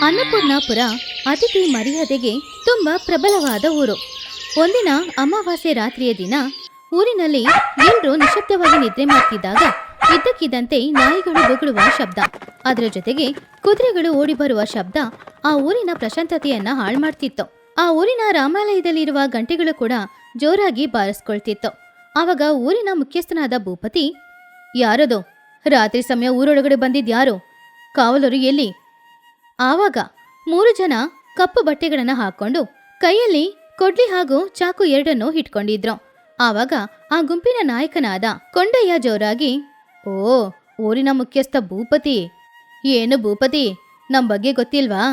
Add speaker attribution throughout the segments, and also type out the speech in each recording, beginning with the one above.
Speaker 1: ಅನ್ನಪೂರ್ಣಾಪುರ ಅತಿಥಿ ಮರ್ಯಾದೆಗೆ ತುಂಬಾ ಪ್ರಬಲವಾದ ಊರು. ಒಂದಿನ ಅಮಾವಾಸ್ಯೆ ರಾತ್ರಿಯ ದಿನ ಊರಿನಲ್ಲಿ ಎಲ್ಲರೂ ನಿಶಬ್ದವಾಗಿ ನಿದ್ರೆ ಮಾಡ್ತಿದ್ದಾಗ ಇದ್ದಕ್ಕಿದ್ದಂತೆ ನಾಯಿಗಳು ಬೊಗಳುವ ಶಬ್ದ, ಅದರ ಜೊತೆಗೆ ಕುದುರೆಗಳು ಓಡಿ ಬರುವ ಶಬ್ದ ಆ ಊರಿನ ಪ್ರಶಾಂತತೆಯನ್ನ ಹಾಳು ಮಾಡ್ತಿತ್ತು. ಆ ಊರಿನ ರಾಮಾಲಯದಲ್ಲಿರುವ ಗಂಟೆಗಳು ಕೂಡ ಜೋರಾಗಿ ಬಾರಿಸ್ಕೊಳ್ತಿತ್ತು. ಆವಾಗ ಊರಿನ ಮುಖ್ಯಸ್ಥನಾದ ಭೂಪತಿ, ಯಾರದು ರಾತ್ರಿ ಸಮಯ ಊರೊಳಗಡೆ ಬಂದಿದ್ಯಾರು? ಕಾವಲರು ಎಲ್ಲಿ? ಆವಾಗ 3 ಜನ ಕಪ್ಪು ಬಟ್ಟೆಗಳನ್ನ ಹಾಕೊಂಡು ಕೈಯಲ್ಲಿ ಕೊಡ್ಲಿ ಹಾಗೂ ಚಾಕು ಎರಡನ್ನೂ ಇಟ್ಕೊಂಡಿದ್ರು. ಆವಾಗ ಆ ಗುಂಪಿನ ನಾಯಕನಾದ ಕೊಂಡಯ್ಯ ಜೋರಾಗಿ, ಓ, ಊರಿನ ಮುಖ್ಯಸ್ಥ ಭೂಪತಿ. ಏನು ಭೂಪತಿ, ನಮ್ ಬಗ್ಗೆ ಗೊತ್ತಿಲ್ವಾ?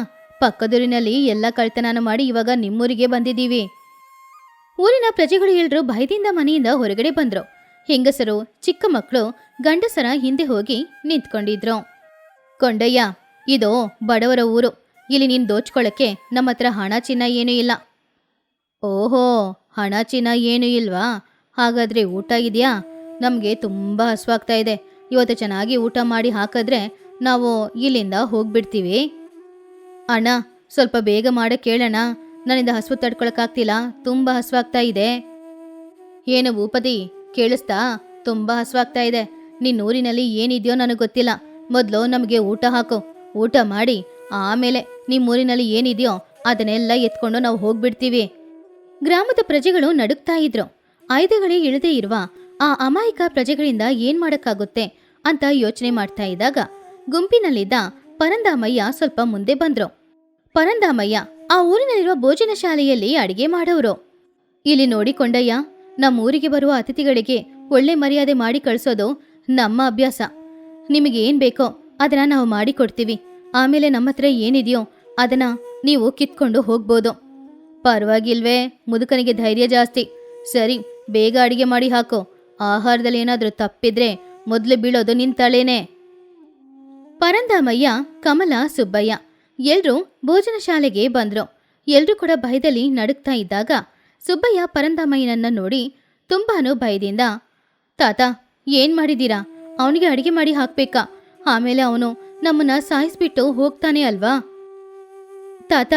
Speaker 1: ಪಕ್ಕದೂರಿನಲ್ಲಿ ಎಲ್ಲ ಕಳ್ತನಾನ ಮಾಡಿ ಇವಾಗ ನಿಮ್ಮೂರಿಗೆ ಬಂದಿದ್ದೀವಿ. ಊರಿನ ಪ್ರಜೆಗಳು ಎಲ್ರೂ ಭಯದಿಂದ ಮನೆಯಿಂದ ಹೊರಗಡೆ ಬಂದ್ರು. ಹೆಂಗಸರು, ಚಿಕ್ಕ ಮಕ್ಕಳು, ಗಂಡಸರ ಹಿಂದೆ ಹೋಗಿ ನಿಂತ್ಕೊಂಡಿದ್ರು. ಕೊಂಡಯ್ಯ, ಇದು ಬಡವರ ಊರು. ಇಲ್ಲಿ ನೀನು ದೋಚ್ಕೊಳ್ಳಕ್ಕೆ ನಮ್ಮ ಹತ್ರ ಹಣ ಚಿನ್ನ ಏನೂ ಇಲ್ಲ. ಓಹೋ, ಹಣ ಚಿನ್ನ ಏನೂ ಇಲ್ವಾ? ಹಾಗಾದ್ರೆ ಊಟ ಇದೆಯಾ? ನಮಗೆ ತುಂಬ ಹಸುವಾಗ್ತಾ ಇದೆ. ಇವತ್ತು ಚೆನ್ನಾಗಿ ಊಟ ಮಾಡಿ ಹಾಕಿದ್ರೆ ನಾವು ಇಲ್ಲಿಂದ ಹೋಗ್ಬಿಡ್ತೀವಿ. ಅಣ್ಣ, ಸ್ವಲ್ಪ ಬೇಗ ಮಾಡಕ್ಕೆ ಕೇಳೋಣ, ನನ್ನಿಂದ ಹಸುವು ತಡ್ಕೊಳಕ್ಕಾಗ್ತಿಲ್ಲ, ತುಂಬ ಹಸುವಾಗ್ತಾ ಇದೆ. ಏನು ಭೂಪತಿ, ಕೇಳಿಸ್ತಾ? ತುಂಬ ಹಸುವಾಗ್ತಾ ಇದೆ. ನಿನ್ನೂರಿನಲ್ಲಿ ಏನಿದೆಯೋ ನನಗೆ ಗೊತ್ತಿಲ್ಲ. ಮೊದಲು ನಮಗೆ ಊಟ ಹಾಕು. ಊಟ ಮಾಡಿ ಆಮೇಲೆ ನಿಮ್ಮೂರಿನಲ್ಲಿ ಏನಿದೆಯೋ ಅದನ್ನೆಲ್ಲ ಎತ್ಕೊಂಡು ನಾವು ಹೋಗ್ಬಿಡ್ತೀವಿ. ಗ್ರಾಮದ ಪ್ರಜೆಗಳು ನಡುಗ್ತಾ ಇದ್ರು. ಆಯುಧಗಳೇ ಇಳದೇ ಇರುವ ಆ ಅಮಾಯಕ ಪ್ರಜೆಗಳಿಂದ ಏನ್ ಮಾಡಕ್ಕಾಗುತ್ತೆ ಅಂತ ಯೋಚನೆ ಮಾಡ್ತಾ ಇದ್ದಾಗ ಗುಂಪಿನಲ್ಲಿದ್ದ ಪರಂದಾಮಯ್ಯ ಸ್ವಲ್ಪ ಮುಂದೆ ಬಂದ್ರು. ಪರಂದಾಮಯ್ಯ ಆ ಊರಿನಲ್ಲಿರುವ ಭೋಜನ ಶಾಲೆಯಲ್ಲಿ ಅಡಿಗೆ ಮಾಡೋರು. ಇಲ್ಲಿ ನೋಡಿ ಕೊಂಡಯ್ಯ, ನಮ್ಮ ಊರಿಗೆ ಬರುವ ಅತಿಥಿಗಳಿಗೆ ಒಳ್ಳೆ ಮರ್ಯಾದೆ ಮಾಡಿ ಕಳಿಸೋದು ನಮ್ಮ ಅಭ್ಯಾಸ. ನಿಮಗೇನ್ ಬೇಕೋ ಅದನ್ನ ನಾವು ಮಾಡಿ ಕೊಡ್ತೀವಿ. ಆಮೇಲೆ ನಮ್ಮ ಹತ್ರ ಏನಿದೆಯೋ ಅದನ್ನ ನೀವು ಕಿತ್ಕೊಂಡು ಹೋಗ್ಬೋದು. ಪರವಾಗಿಲ್ವೇ? ಮುದುಕನಿಗೆ ಧೈರ್ಯ ಜಾಸ್ತಿ. ಸರಿ, ಬೇಗ ಅಡಿಗೆ ಮಾಡಿ ಹಾಕೋ. ಆಹಾರದಲ್ಲಿ ಏನಾದ್ರೂ ತಪ್ಪಿದ್ರೆ ಮೊದಲು ಬೀಳೋದು ನಿನ್ ತಲೆನೇ. ಪರಂದಾಮಯ್ಯ, ಕಮಲ, ಸುಬ್ಬಯ್ಯ ಎಲ್ರೂ ಭೋಜನ ಶಾಲೆಗೆ ಬಂದ್ರು. ಎಲ್ರೂ ಕೂಡ ಭಯದಲ್ಲಿ ನಡುಗ್ತಾ ಇದ್ದಾಗ ಸುಬ್ಬಯ್ಯ ಪರಂದಾಮಯ್ಯನನ್ನ ನೋಡಿ ತುಂಬಾನು ಭಯದಿಂದ, ತಾತ, ಏನ್ ಮಾಡಿದೀರಾ? ಅವನಿಗೆ ಅಡಿಗೆ ಮಾಡಿ ಹಾಕ್ಬೇಕಾ? ಆಮೇಲೆ ಅವನು ನಮ್ಮನ್ನ ಸಾಯಿಸ್ಬಿಟ್ಟು ಹೋಗ್ತಾನೆ ಅಲ್ವಾ? ತಾತ,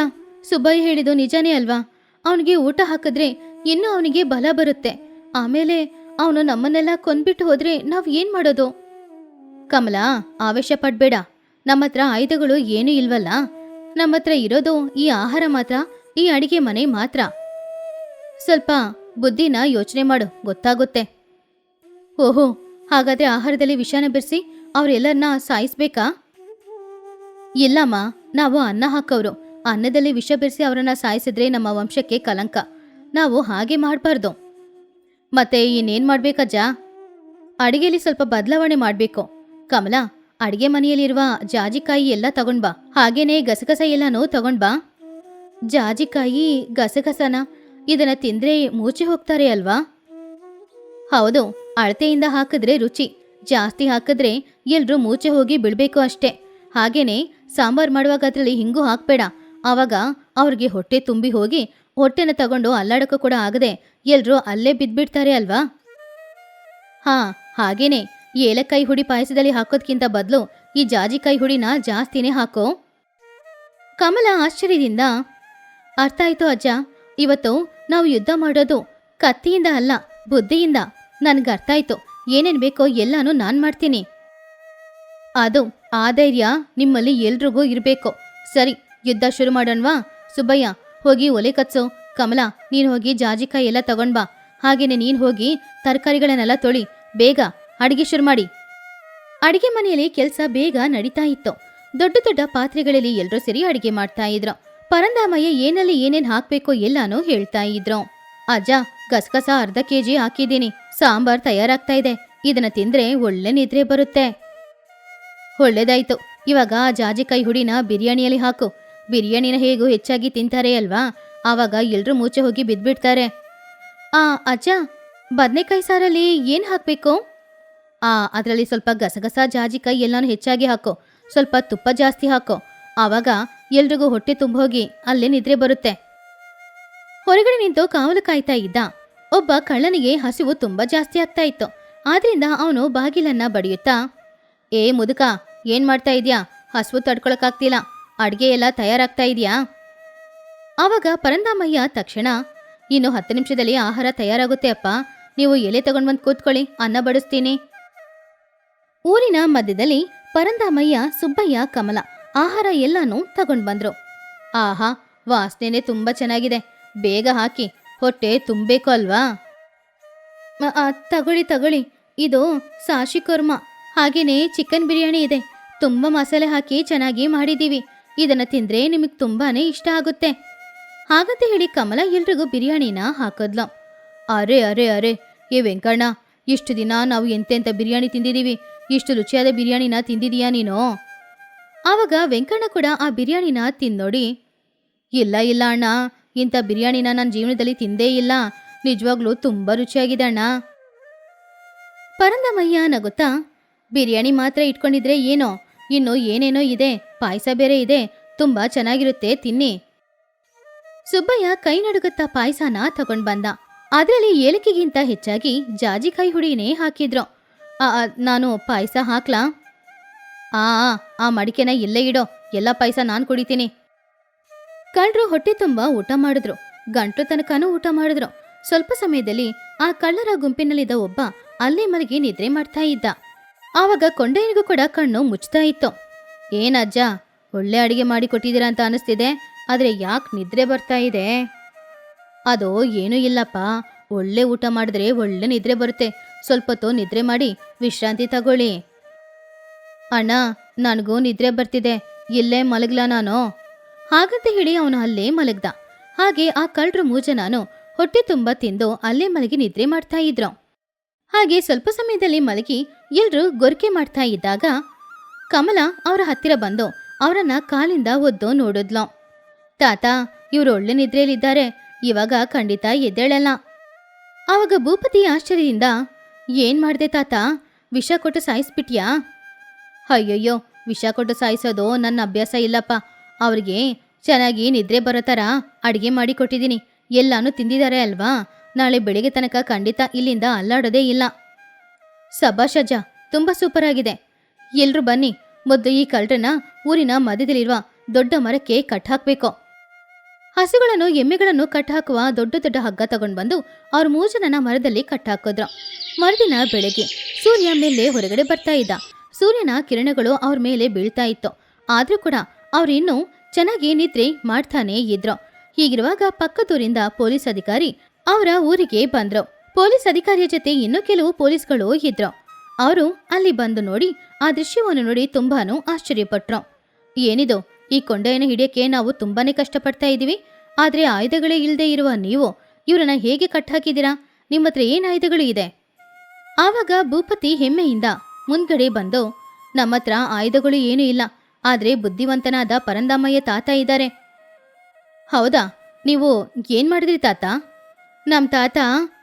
Speaker 1: ಸುಬ್ಬಯ್ಯ ಹೇಳಿದ್ದು ನಿಜಾನೇ ಅಲ್ವಾ? ಅವನಿಗೆ ಊಟ ಹಾಕಿದ್ರೆ ಇನ್ನೂ ಅವನಿಗೆ ಬಲ ಬರುತ್ತೆ. ಆಮೇಲೆ ಅವನು ನಮ್ಮನ್ನೆಲ್ಲ ಕೊಂದ್ಬಿಟ್ಟು ಹೋದ್ರೆ ನಾವ್ ಏನ್ ಮಾಡೋದು? ಕಮಲ, ಆವೇಶ ಪಡ್ಬೇಡ. ನಮ್ಮ ಹತ್ರ ಆಯುಧಗಳು ಏನೂ ಇಲ್ವಲ್ಲ. ನಮ್ಮ ಹತ್ರ ಇರೋದು ಈ ಆಹಾರ ಮಾತ್ರ, ಈ ಅಡಿಗೆ ಮನೆ ಮಾತ್ರ. ಸ್ವಲ್ಪ ಬುದ್ಧಿನ ಯೋಚನೆ ಮಾಡು, ಗೊತ್ತಾಗುತ್ತೆ. ಓಹೋ, ಹಾಗಾದ್ರೆ ಆಹಾರದಲ್ಲಿ ವಿಷಾನ ಬೆರೆಸಿ ಅವರೆಲ್ಲರನ್ನ ಸಾಯಿಸ್ಬೇಕಾ? ಇಲ್ಲಮ್ಮ, ನಾವು ಅನ್ನ ಹಾಕೋರು. ಅನ್ನದಲ್ಲಿ ವಿಷ ಬೆರೆಸಿ ಅವರನ್ನ ಸಾಯಿಸಿದ್ರೆ ನಮ್ಮ ವಂಶಕ್ಕೆ ಕಲಂಕ. ನಾವು ಹಾಗೆ ಮಾಡಬಾರ್ದು. ಮತ್ತೆ ಇನ್ನೇನ್ ಮಾಡ್ಬೇಕಜ್ಜ? ಅಡಿಗೆಯಲ್ಲಿ ಸ್ವಲ್ಪ ಬದಲಾವಣೆ ಮಾಡ್ಬೇಕು. ಕಮಲ, ಅಡಿಗೆ ಮನೆಯಲ್ಲಿರುವ ಜಾಜಿಕಾಯಿ ಎಲ್ಲ ತಗೊಂಡ್ಬಾ. ಹಾಗೇನೆ ಗಸಗಸ ಎಲ್ಲಾನು ತಗೊಂಡ್ಬಾ. ಜಾಜಿಕಾಯಿ, ಗಸಗಸನ ಇದನ್ನ ತಿಂದ್ರೆ ಮೂಚೆ ಹೋಗ್ತಾರೆ ಅಲ್ವಾ? ಹೌದು, ಅಳತೆಯಿಂದ ಹಾಕಿದ್ರೆ ರುಚಿ, ಜಾಸ್ತಿ ಹಾಕಿದ್ರೆ ಎಲ್ರೂ ಮೂಚೆ ಹೋಗಿ ಬಿಡ್ಬೇಕು ಅಷ್ಟೇ. ಹಾಗೇನೆ ಸಾಂಬಾರ್ ಮಾಡುವಾಗ ಅದ್ರಲ್ಲಿ ಹಿಂಗು ಹಾಕ್ಬೇಡ. ಆವಾಗ ಅವ್ರಿಗೆ ಹೊಟ್ಟೆ ತುಂಬಿ ಹೋಗಿ ಹೊಟ್ಟೆನ ತಗೊಂಡು ಅಲ್ಲಾಡಕ್ಕೂ ಕೂಡ ಆಗದೆ ಎಲ್ರೂ ಅಲ್ಲೇ ಬಿದ್ಬಿಡ್ತಾರೆ ಅಲ್ವಾ? ಹಾ, ಹಾಗೇನೆ ಏಲಕ್ಕಾಯಿ ಹುಡಿ ಪಾಯಸದಲ್ಲಿ ಹಾಕೋದ್ಕಿಂತ ಬದಲು ಈ ಜಾಜಿಕಾಯಿ ಹುಡಿನ ಜಾಸ್ತಿನೇ ಹಾಕೋ. ಕಮಲ ಆಶ್ಚರ್ಯದಿಂದ, ಅರ್ಥ ಆಯ್ತು ಅಜ್ಜ. ಇವತ್ತು ನಾವು ಯುದ್ಧ ಮಾಡೋದು ಕತ್ತಿಯಿಂದ ಅಲ್ಲ, ಬುದ್ಧಿಯಿಂದ. ನನ್ಗೆ ಅರ್ಥ ಆಯ್ತು. ಏನೇನ್ ಬೇಕೋ ಎಲ್ಲಾನು ನಾನ್ ಮಾಡ್ತೀನಿ. ಅದು ಆ ಧೈರ್ಯ ನಿಮ್ಮಲ್ಲಿ ಎಲ್ರಿಗೂ ಇರಬೇಕು. ಸರಿ, ಯುದ್ಧ ಶುರು ಮಾಡೋಣವಾ? ಸುಬ್ಬಯ್ಯ, ಹೋಗಿ ಒಲೆ ಕತ್ಸು. ಕಮಲ, ನೀನು ಹೋಗಿ ಜಾಜಿಕಾಯಿ ಎಲ್ಲ ತಗೊಂಡ್ಬಾ. ಹಾಗೇನೆ ನೀನು ಹೋಗಿ ತರಕಾರಿಗಳನ್ನೆಲ್ಲ ತೊಳಿ. ಬೇಗ ಅಡಿಗೆ ಶುರು ಮಾಡಿ. ಅಡಿಗೆ ಮನೆಯಲ್ಲಿ ಕೆಲಸ ಬೇಗ ನಡೀತಾ ಇತ್ತು. ದೊಡ್ಡ ದೊಡ್ಡ ಪಾತ್ರೆಗಳಲ್ಲಿ ಎಲ್ರೂ ಸೇರಿ ಅಡಿಗೆ ಮಾಡ್ತಾ ಇದ್ರು. ಪರಂದಾಮಯ್ಯ ಏನಲ್ಲಿ ಏನೇನ್ ಹಾಕ್ಬೇಕೋ ಎಲ್ಲಾನು ಹೇಳ್ತಾ ಇದ್ರು. ಅಜ್ಜ, ಗಸಗಸ ಅರ್ಧ ಕೆಜಿ ಹಾಕಿದ್ದೀನಿ. ಸಾಂಬಾರ್ ತಯಾರಾಗ್ತಾ ಇದೆ. ಇದನ್ನ ತಿಂದ್ರೆ ಒಳ್ಳೆ ನಿದ್ರೆ ಬರುತ್ತೆ. ಒಳ್ಳೇದಾಯ್ತು. ಇವಾಗ ಜಾಜಿಕಾಯಿ ಹುಡಿನ ಬಿರಿಯಾನಿಯಲ್ಲಿ ಹಾಕು. ಬಿರಿಯಾನಿನ ಹೇಗೂ ಹೆಚ್ಚಾಗಿ ತಿಂತಾರೆ ಅಲ್ವಾ? ಆವಾಗ ಎಲ್ರೂ ಮೂಚೆ ಹೋಗಿ ಬಿದ್ಬಿಡ್ತಾರೆ. ಅಜ್ಜ, ಬದನೆಕಾಯಿ ಸಾರಲ್ಲಿ ಏನ್ ಹಾಕ್ಬೇಕು? ಅದರಲ್ಲಿ ಸ್ವಲ್ಪ ಗಸಗಸ, ಜಾಜಿಕಾಯಿ ಎಲ್ಲಾನು ಹೆಚ್ಚಾಗಿ ಹಾಕೋ. ಸ್ವಲ್ಪ ತುಪ್ಪ ಜಾಸ್ತಿ ಹಾಕೋ. ಆವಾಗ ಎಲ್ರಿಗೂ ಹೊಟ್ಟೆ ತುಂಬೋಗಿ ಅಲ್ಲೇ ನಿದ್ರೆ ಬರುತ್ತೆ. ಹೊರಗಡೆ ನಿಂತು ಕಾವಲು ಕಾಯ್ತಾ ಇದ್ದ ಒಬ್ಬ ಕಳ್ಳನಿಗೆ ಹಸಿವು ತುಂಬಾ ಜಾಸ್ತಿ ಆಗ್ತಾ ಇತ್ತು. ಆದ್ರಿಂದ ಅವನು ಬಾಗಿಲನ್ನ ಬಡಿಯುತ್ತಾ, ಏ ಮುದುಕ, ಏನ್ ಮಾಡ್ತಾ ಇದ್ಯಾ? ಹಸಿವು ತಡ್ಕೊಳಕ್ಕಾಗ್ತಿಲ್ಲ. ಅಡ್ಗೆ ಎಲ್ಲ ತಯಾರಾಗ್ತಾ ಇದೆಯಾ? ಆವಾಗ ಪರಂದಾಮಯ್ಯ ತಕ್ಷಣ, ಇನ್ನು 10 ನಿಮಿಷದಲ್ಲಿ ಆಹಾರ ತಯಾರಾಗುತ್ತೆ ಅಪ್ಪ, ನೀವು ಎಲೆ ತಗೊಂಡ್ಬಂದು ಕೂತ್ಕೊಳ್ಳಿ, ಅನ್ನ ಬಡಿಸ್ತೀನಿ. ಊರಿನ ಮಧ್ಯದಲ್ಲಿ ಪರಂದಾಮಯ್ಯ, ಸುಬ್ಬಯ್ಯ, ಕಮಲ ಆಹಾರ ಎಲ್ಲಾನು ತಗೊಂಡ್ ಬಂದ್ರು. ಆಹಾ, ವಾಸನೆನೆ ತುಂಬಾ ಚೆನ್ನಾಗಿದೆ, ಬೇಗ ಹಾಕಿ, ಹೊಟ್ಟೆ ತುಂಬಬೇಕು ಅಲ್ವಾ? ತಗೊಳ್ಳಿ ತಗೊಳ್ಳಿ, ಇದು ಸಾಶಿ ಕುರ್ಮಾ, ಹಾಗೇನೆ ಚಿಕನ್ ಬಿರಿಯಾನಿ ಇದೆ, ತುಂಬಾ ಮಸಾಲೆ ಹಾಕಿ ಚೆನ್ನಾಗಿ ಮಾಡಿದೀವಿ, ಇದನ್ನ ತಿಂದ್ರೆ ನಿಮಗೆ ತುಂಬಾನೇ ಇಷ್ಟ ಆಗುತ್ತೆ. ಹಾಗಂತ ಹೇಳಿ ಕಮಲ ಎಲ್ರಿಗೂ ಬಿರಿಯಾನಿನ ಹಾಕಿದ್ಲು. ಅರೆ ಅರೆ ಅರೆ, ಏ ವೆಂಕಣ್ಣ, ಇಷ್ಟು ದಿನ ನಾವು ಎಂತೆಂಥ ಬಿರಿಯಾನಿ ತಿಂದಿದ್ದೀವಿ, ಇಷ್ಟು ರುಚಿಯಾದ ಬಿರಿಯಾನಿನ ತಿಂದಿದೀಯಾ ನೀನು? ಆವಾಗ ವೆಂಕಣ್ಣ ಕೂಡ ಆ ಬಿರಿಯಾನಿನ ತಿಂದೋಡಿ, ಇಲ್ಲ ಇಲ್ಲ ಅಣ್ಣ, ಇಂಥ ಬಿರಿಯಾನಿನ ನನ್ನ ಜೀವನದಲ್ಲಿ ತಿಂದೇ ಇಲ್ಲ, ನಿಜವಾಗ್ಲೂ ತುಂಬ ರುಚಿಯಾಗಿದೆ ಅಣ್ಣ. ಪರಂದಮಯ್ಯ ನಗುತ್ತಾ, ಬಿರಿಯಾನಿ ಮಾತ್ರ ಇಟ್ಕೊಂಡಿದ್ರೆ ಏನೋ, ಇನ್ನು ಏನೇನೋ ಇದೆ, ಪಾಯಸ ಬೇರೆ ಇದೆ, ತುಂಬ ಚೆನ್ನಾಗಿರುತ್ತೆ, ತಿನ್ನಿ. ಸುಬ್ಬಯ್ಯ ಕೈ ನಡುಗುತ್ತಾ ಪಾಯಸನ ತಗೊಂಡ್ ಬಂದ. ಅದರಲ್ಲಿ ಏಲಕ್ಕಿಗಿಂತ ಹೆಚ್ಚಾಗಿ ಜಾಜಿಕಾಯಿ ಹುಡಿನೇ ಹಾಕಿದ್ರು. ನಾನು ಪಾಯಸ ಹಾಕ್ಲಾ? ಆ ಮಡಿಕೆನ ಇಲ್ಲೇ ಇಡೋ, ಎಲ್ಲ ಪಾಯಸ ನಾನು ಕುಡಿತೀನಿ. ಕಳ್ಳರು ಹೊಟ್ಟೆ ತುಂಬ ಊಟ ಮಾಡಿದ್ರು, ಗಂಟ್ಲು ತನಕನೂ ಊಟ ಮಾಡಿದ್ರು. ಸ್ವಲ್ಪ ಸಮಯದಲ್ಲಿ ಆ ಕಳ್ಳರ ಗುಂಪಿನಲ್ಲಿದ್ದ ಒಬ್ಬ ಅಲ್ಲೇ ಮಲಗಿ ನಿದ್ರೆ ಮಾಡ್ತಾ ಇದ್ದ. ಆವಾಗ ಕೊಂಡೆಯನಿಗೂ ಕೂಡ ಕಣ್ಣು ಮುಚ್ತಾ ಇತ್ತು. ಏನಜ್ಜ, ಒಳ್ಳೆ ಅಡಿಗೆ ಮಾಡಿ ಕೊಟ್ಟಿದ್ದೀರಾ ಅಂತ ಅನಿಸ್ತಿದೆ, ಆದರೆ ಯಾಕೆ ನಿದ್ರೆ ಬರ್ತಾ ಇದೆ? ಅದು ಏನೂ ಇಲ್ಲಪ್ಪ, ಒಳ್ಳೆ ಊಟ ಮಾಡಿದ್ರೆ ಒಳ್ಳೆ ನಿದ್ರೆ ಬರುತ್ತೆ, ಸ್ವಲ್ಪ ಹೊತ್ತು ನಿದ್ರೆ ಮಾಡಿ ವಿಶ್ರಾಂತಿ ತಗೊಳ್ಳಿ. ಅಣ್ಣ, ನನಗೂ ನಿದ್ರೆ ಬರ್ತಿದೆ, ಇಲ್ಲೇ ಮಲಗ್ಲಾ ನಾನು? ಹಾಗಂತ ಹೇಳಿ ಅವನು ಅಲ್ಲೇ ಮಲಗ್ದ. ಹಾಗೆ ಆ ಕಳ್ಳರು 3 ಜನನು ಹೊಟ್ಟೆ ತುಂಬ ತಿಂದು ಅಲ್ಲೇ ಮಲಗಿ ನಿದ್ರೆ ಮಾಡ್ತಾ ಇದ್ರು. ಹಾಗೆ ಸ್ವಲ್ಪ ಸಮಯದಲ್ಲಿ ಮಲಗಿ ಎಲ್ರೂ ಗೊರಕೆ ಮಾಡ್ತಾ ಇದ್ದಾಗ ಕಮಲ ಅವರ ಹತ್ತಿರ ಬಂದು ಅವರನ್ನ ಕಾಲಿಂದ ಒದ್ದು ನೋಡಿದ್ಲು. ತಾತ, ಇವ್ರು ಒಳ್ಳೆ ನಿದ್ರೆಯಲ್ಲಿದ್ದಾರೆ, ಇವಾಗ ಖಂಡಿತ ಎದ್ದೇಳಲ್ಲ. ಆವಾಗ ಭೂಪತಿ ಆಶ್ಚರ್ಯದಿಂದ, ಏನ್ ಮಾಡ್ದೆ ತಾತ, ವಿಷ ಕೊಟ್ಟು ಸಾಯಿಸ್ಬಿಟ್ಯಾ? ಅಯ್ಯಯ್ಯೋ, ವಿಷ ಕೊಟ್ಟು ಸಾಯಿಸೋದು ನನ್ನ ಅಭ್ಯಾಸ ಇಲ್ಲಪ್ಪ, ಅವ್ರಿಗೆ ಚೆನ್ನಾಗಿ ನಿದ್ರೆ ಬರೋ ಥರ ಅಡುಗೆ ಮಾಡಿ ಕೊಟ್ಟಿದ್ದೀನಿ, ಎಲ್ಲಾನು ತಿಂದಿದ್ದಾರೆ ಅಲ್ವಾ, ನಾಳೆ ಬೆಳಿಗ್ಗೆ ತನಕ ಖಂಡಿತ ಇಲ್ಲಿಂದ ಅಲ್ಲಾಡೋದೇ ಇಲ್ಲ. ಸಬಾಷ್ ಅಜ್ಜ, ತುಂಬ ಸೂಪರ್ ಆಗಿದೆ. ಎಲ್ರೂ ಬನ್ನಿ, ಮೊದಲು ಈ ಕಳ್ಳರನ್ನ ಊರಿನ ಮಧ್ಯದಲ್ಲಿರುವ ದೊಡ್ಡ ಮರಕ್ಕೆ ಕಟ್ಟಾಕ್ಬೇಕು. ಹಸುಗಳನ್ನು ಎಮ್ಮೆಗಳನ್ನು ಕಟ್ಟಾಕುವ ದೊಡ್ಡ ದೊಡ್ಡ ಹಗ್ಗ ತಗೊಂಡು ಬಂದು ಅವ್ರ 3 ಜನನ ಮರದಲ್ಲಿ ಕಟ್ಟಾಕಿದ್ರು. ಮರುದಿನ ಬೆಳಗ್ಗೆ ಸೂರ್ಯ ಮೇಲೆ ಹೊರಗಡೆ ಬರ್ತಾ ಇದ್ದ. ಸೂರ್ಯನ ಕಿರಣಗಳು ಅವ್ರ ಮೇಲೆ ಬೀಳ್ತಾ ಇತ್ತು. ಆದ್ರೂ ಕೂಡ ಅವ್ರಿನ್ನೂ ಚೆನ್ನಾಗಿ ನಿದ್ರೆ ಮಾಡ್ತಾನೇ ಇದ್ರು. ಹೀಗಿರುವಾಗ ಪಕ್ಕದೂರಿಂದ ಪೊಲೀಸ್ ಅಧಿಕಾರಿ ಅವರ ಊರಿಗೆ ಬಂದ್ರು. ಪೊಲೀಸ್ ಅಧಿಕಾರಿಯ ಜೊತೆ ಇನ್ನೂ ಕೆಲವು ಪೊಲೀಸ್ಗಳು ಇದ್ರು. ಅವರು ಅಲ್ಲಿ ಬಂದು ನೋಡಿ ಆ ದೃಶ್ಯವನ್ನು ನೋಡಿ ತುಂಬಾನು ಆಶ್ಚರ್ಯಪಟ್ರು. ಏನಿದು, ಈ ಕೊಂಡೆಯನ್ನು ಹಿಡಿಯಕ್ಕೆ ನಾವು ತುಂಬಾನೇ ಕಷ್ಟಪಡ್ತಾ ಇದ್ದೀವಿ, ಆದ್ರೆ ಆಯುಧಗಳೇ ಇಲ್ಲದೆ ಇರುವ ನೀವು ಇವರನ್ನ ಹೇಗೆ ಕಟ್ಟಾಕಿದ್ದೀರಾ? ನಿಮ್ಮ ಹತ್ರ ಏನು ಆಯುಧಗಳು ಇದೆ? ಆವಾಗ ಭೂಪತಿ ಹೆಮ್ಮೆಯಿಂದ ಮುಂದ್ಗಡೆ ಬಂದು, ನಮ್ಮ ಹತ್ರ ಆಯುಧಗಳು ಏನೂ ಇಲ್ಲ, ಆದ್ರೆ ಬುದ್ಧಿವಂತನಾದ ಪರಂದಾಮಯ್ಯ ತಾತ ಇದ್ದಾರೆ. ಹೌದಾ, ನೀವು ಏನ್ ಮಾಡಿದ್ರಿ ತಾತ? ನಮ್ಮ ತಾತ